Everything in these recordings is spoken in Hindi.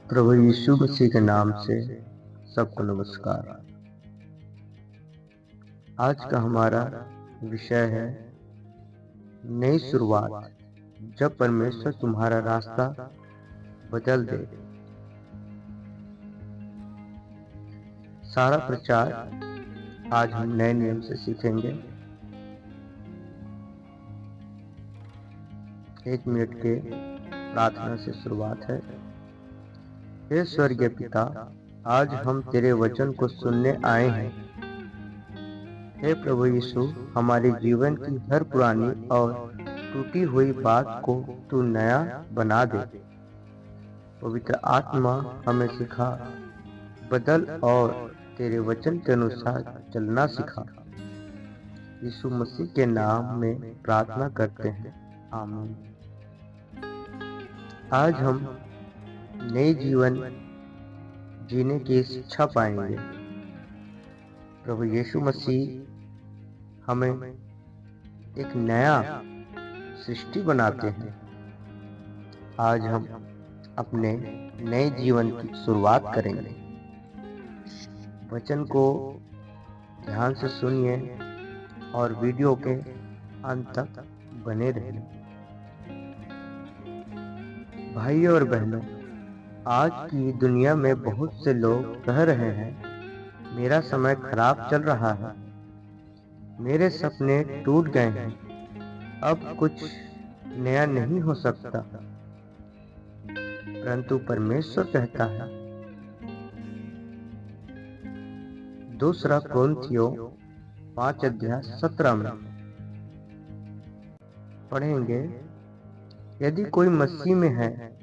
प्रभु यीशु मसीह के नाम से सबको नमस्कार। आज का हमारा विषय है नई शुरुआत, जब परमेश्वर तुम्हारा रास्ता बदल दे। सारा प्रचार आज हम नए नियम से सीखेंगे। 1 मिनट के प्रार्थना से शुरुआत है। हे स्वर्गीय पिता, आज हम तेरे वचन को सुनने आए हैं। हे प्रभु यीशु, हमारे जीवन की हर पुरानी और टूटी हुई बात को तू नया बना दे। पवित्र आत्मा हमें सिखा, बदल और तेरे वचन के अनुसार चलना सिखा। यीशु मसीह के नाम में प्रार्थना करते हैं, आमीन। आज हम नई जीवन जीने की शिक्षा पाएंगे। प्रभु यीशु मसीह हमें एक नया सृष्टि बनाते हैं। आज हम अपने नए जीवन की शुरुआत करेंगे। वचन को ध्यान से सुनिए और वीडियो के अंत तक बने रहें। भाइयों और बहनों, आज की दुनिया में बहुत से लोग कह रहे हैं, मेरा समय खराब चल रहा है, मेरे सपने टूट गए हैं, अब कुछ नया नहीं हो सकता। परंतु परमेश्वर कहता है, 2 कोरिन्थियों 5:17 में पढ़ेंगे, यदि कोई मसीह में है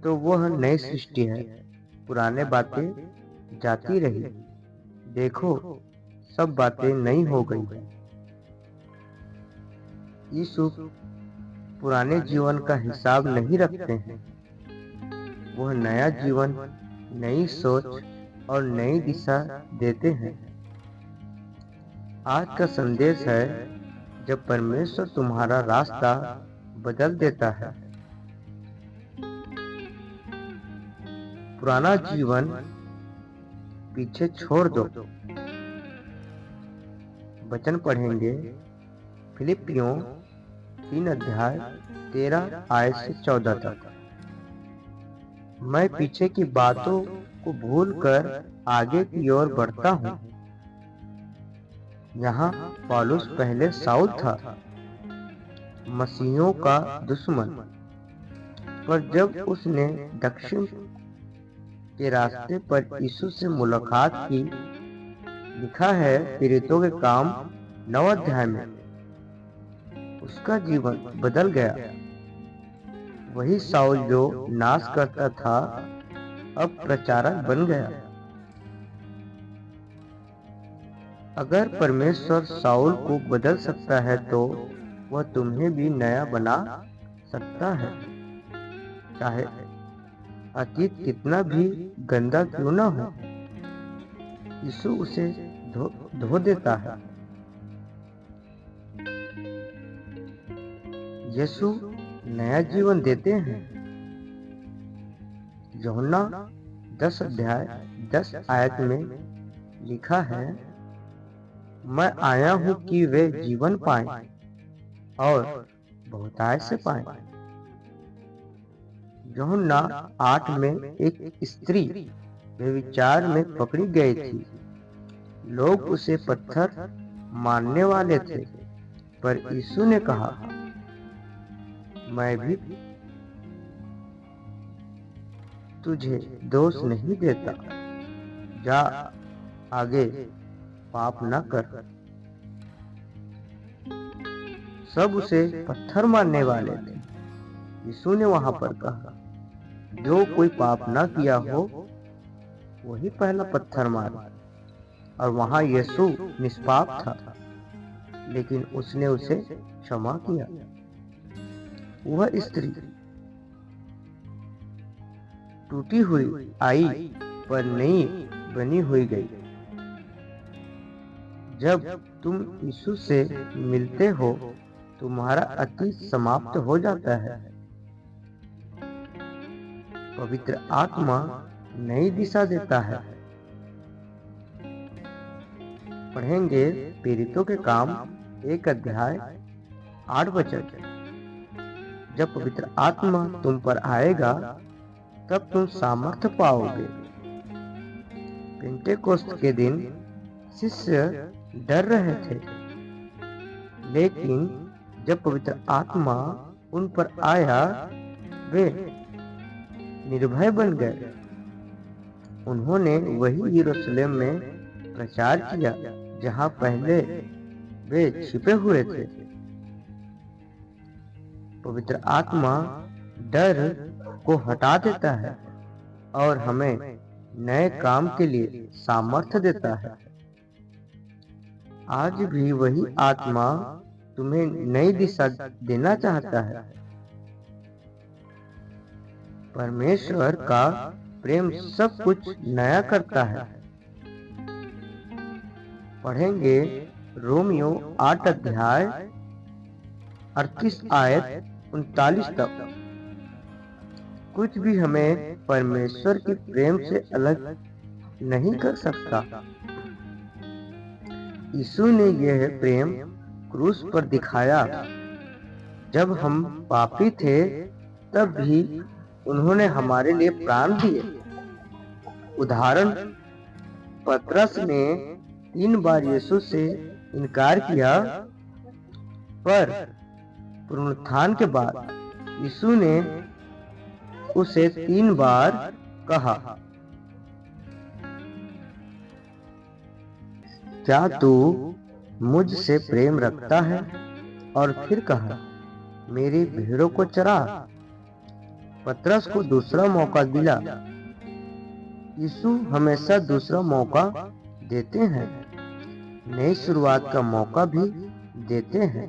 तो वह नई सृष्टि है, पुराने बातें जाती रही, देखो सब बातें नई हो गई है। यीशु पुराने जीवन का हिसाब नहीं रखते हैं। वह नया जीवन, नई सोच और नई दिशा देते हैं। आज का संदेश है, जब परमेश्वर तुम्हारा रास्ता बदल देता है। पुराना जीवन पीछे छोड़ दो। वचन पढ़ेंगे फिलिपियों 3:13-14 तक। मैं पीछे की बातों को भूलकर आगे की ओर बढ़ता हूँ। यहाँ पौलुस पहले साउल था, मसीहियों का दुश्मन, पर जब उसने दक्षिण के रास्ते पर यीशु से मुलाकात की, लिखा है प्रेरितों के काम 9 अध्याय में, उसका जीवन बदल गया। वही साउल जो नाश करता था, अब प्रचारक बन गया। अगर परमेश्वर साउल को बदल सकता है तो वह तुम्हें भी नया बना सकता है। चाहे अतीत कितना भी गंदा क्यों न हो, यीशु उसे धो देता है। यीशु नया जीवन देते हैं। यूहन्ना 10:10 में लिखा है, मैं आया हूँ कि वे जीवन पाएं और बहुतायत से पाएं। यूहन्ना 8 में एक स्त्री व्यभिचार में पकड़ी गई थी। लोग उसे पत्थर मारने वाले थे, पर यीशु ने कहा, मैं भी तुझे दोष नहीं देता, जा आगे पाप न कर। सब उसे पत्थर मारने वाले थे। यीशु ने वहां पर कहा, जो कोई पाप न किया हो वही पहला पत्थर मारे। और वहां यीशु निष्पाप था, लेकिन उसने उसे क्षमा किया। वह स्त्री टूटी हुई आई, पर नई बनी हुई गई। जब तुम यीशु से मिलते हो, तुम्हारा अतीत समाप्त हो जाता है। पवित्र आत्मा नई दिशा देता है। पढ़ेंगे प्रेरितों के काम 1 अध्याय 8 वचन। जब पवित्र आत्मा तुम पर आएगा तब तुम सामर्थ्य पाओगे। पेंटेकोस्त के दिन शिष्य डर रहे थे, लेकिन जब पवित्र आत्मा उन पर आया वे निर्भय बन गए। उन्होंने वही यरूशलेम में प्रचार किया जहां पहले वे छिपे हुए थे। पवित्र आत्मा डर को हटा देता है और हमें नए काम के लिए सामर्थ्य देता है। आज भी वही आत्मा तुम्हें नई दिशा देना चाहता है। परमेश्वर का प्रेम सब कुछ नया करता है। पढ़ेंगे रोमियो 8 अध्याय 38 आयत 39 तक। कुछ भी हमें परमेश्वर के प्रेम से अलग नहीं कर सकता। यीशु ने यह प्रेम क्रूस पर दिखाया। जब हम पापी थे तब भी उन्होंने हमारे लिए प्राण दिए। उदाहरण, पतरस ने 3 बार यीशु से इनकार किया, पर पुनरुत्थान के बाद यीशु ने उसे 3 बार कहा, क्या तू मुझसे प्रेम रखता है? और फिर कहा, मेरी भेड़ों को चरा। पतरस को दूसरा मौका मिला। यीशु हमेशा दूसरा मौका देते हैं, नई शुरुआत का मौका भी देते हैं।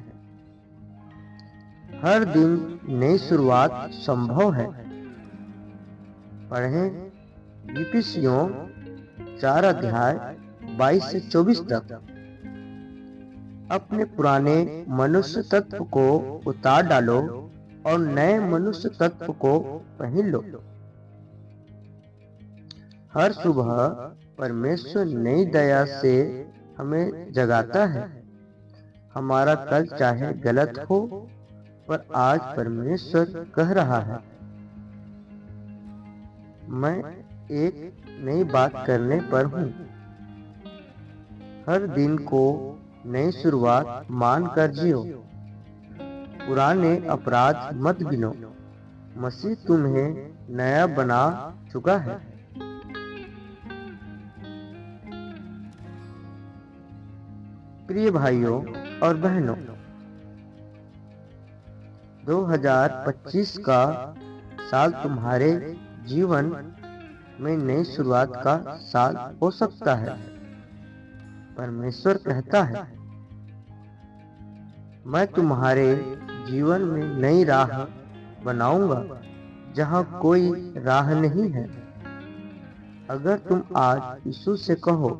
हर दिन नई शुरुआत संभव है। पढ़ें इफिसियों 4 अध्याय 22 से 24 तक। अपने पुराने मनुष्य तत्व को उतार डालो और नए मनुष्य तत्व को पहन लो। हर सुबह परमेश्वर नई दया से हमें जगाता है। हमारा कल चाहे गलत हो, पर आज परमेश्वर कह रहा है, मैं एक नई बात करने पर हूँ। हर दिन को नई शुरुआत मान कर जियो। पुराने अपराध मत गिनो। मसीह तुम्हें नया बना चुका है। प्रिय भाइयों और बहनों, 2025 का साल तुम्हारे जीवन में नई शुरुआत का साल हो सकता है। परमेश्वर कहता है, मैं तुम्हारे जीवन में नई राह बनाऊंगा जहां कोई राह नहीं है। अगर तुम आज यीशु से कहो,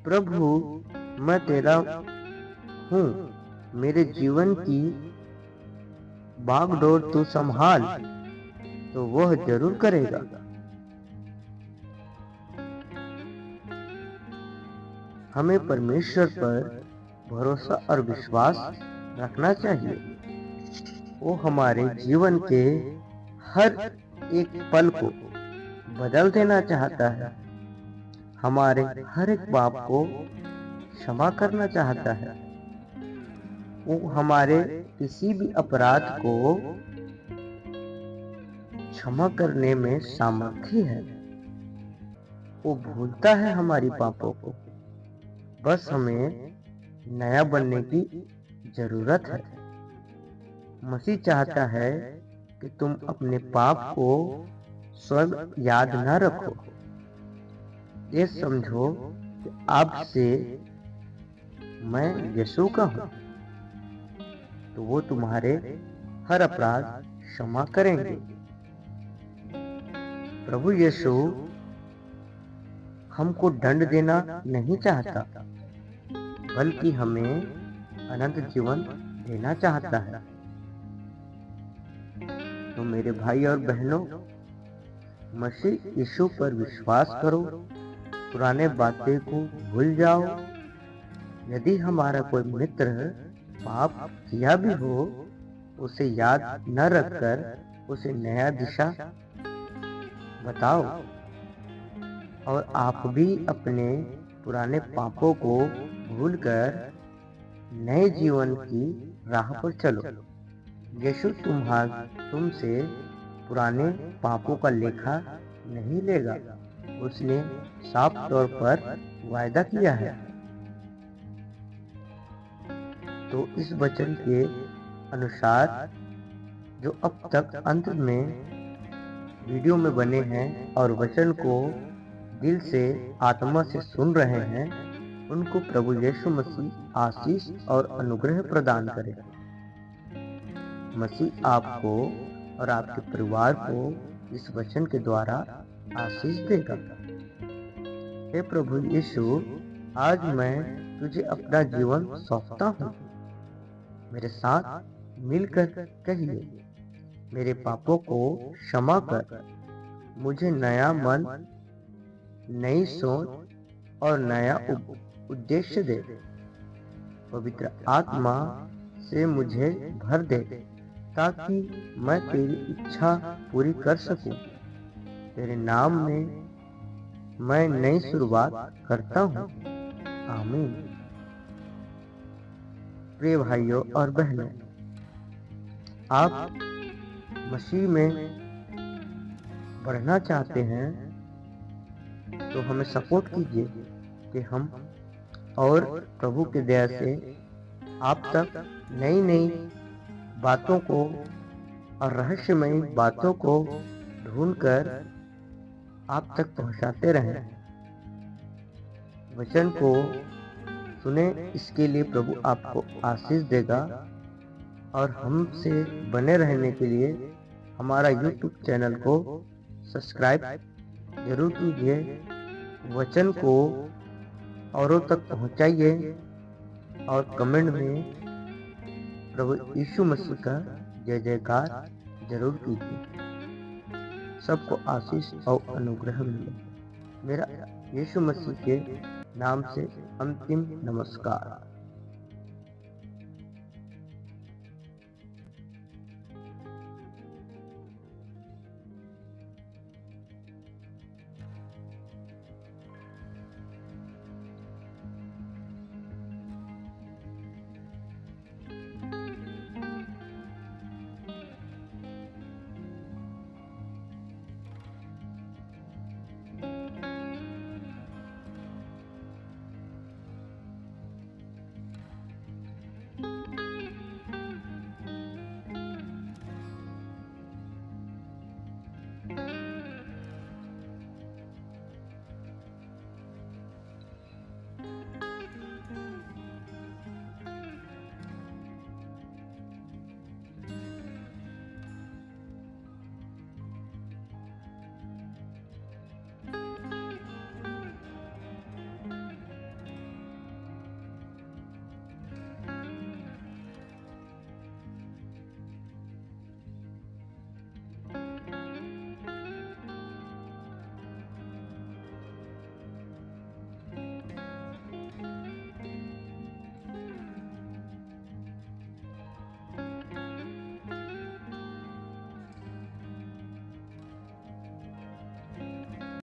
प्रभु मैं तेरा हूँ, मेरे जीवन की बागडोर तू संभाल, तो वह जरूर करेगा। हमें परमेश्वर पर भरोसा और विश्वास रखना चाहिए। वो हमारे जीवन के हर एक पल को बदल देना चाहता है। हमारे हर एक पाप को क्षमा करना चाहता है। वो हमारे किसी भी अपराध को क्षमा करने में सामर्थ्य है। वो भूलता है हमारी पापों को। बस हमें नया बनने की जरूरत है। मसीह चाहता है कि तुम अपने पाप को स्वयं याद न रखो। ये समझो कि अब से मैं यीशु का हूँ, तो वो तुम्हारे हर अपराध क्षमा करेंगे। प्रभु यीशु हमको दंड देना नहीं चाहता, बल्कि हमें अनंत जीवन देना चाहता है। तो मेरे भाई और बहनों, मसीह यीशु पर विश्वास करो, पुराने बातें को भूल जाओ। यदि हमारा कोई मित्र पाप किया भी हो, उसे याद न रखकर उसे नया दिशा बताओ, और आप भी अपने पुराने पापों को भूलकर नए जीवन की राह पर चलो। यीशु तुमसे पुराने पापों का लेखा नहीं लेगा। उसने साफ तौर पर वायदा किया है। तो इस वचन के अनुसार जो अब तक अंत में वीडियो में बने हैं और वचन को दिल से आत्मा से सुन रहे हैं, उनको प्रभु यीशु मसीह आशीष और अनुग्रह प्रदान करे। मसीह आपको और आपके परिवार को इस वचन के द्वारा आशीष देगा। हे प्रभु यीशु, आज मैं तुझे अपना जीवन सौंपता हूँ। मेरे साथ मिलकर कहिए, मेरे पापों को क्षमा कर, मुझे नया मन, नई सोच और नया उद्देश्य दे। पवित्र आत्मा से मुझे भर दे, ताकि मैं तेरी इच्छा पूरी कर सकूं। तेरे नाम में मैं नई शुरुआत करता हूँ। आमीन। प्रिय भाइयों और बहनों, आप मसीह में बढ़ना चाहते हैं तो हमें सपोर्ट कीजिए कि हम और प्रभु की दया से आप तक नई नई बातों को और रहस्यमयी बातों को ढूंढकर आप तक पहुंचाते रहें। वचन को सुने, इसके लिए प्रभु आपको आशीष देगा। और हमसे बने रहने के लिए हमारा YouTube चैनल को सब्सक्राइब जरूर कीजिए। वचन को औरों तक पहुंचाइए और कमेंट में प्रभु यीशु मसीह का जय जयकार जरूर कीजिए। सबको आशीष और अनुग्रह मिले। मेरा यीशु मसीह के नाम से अंतिम नमस्कार।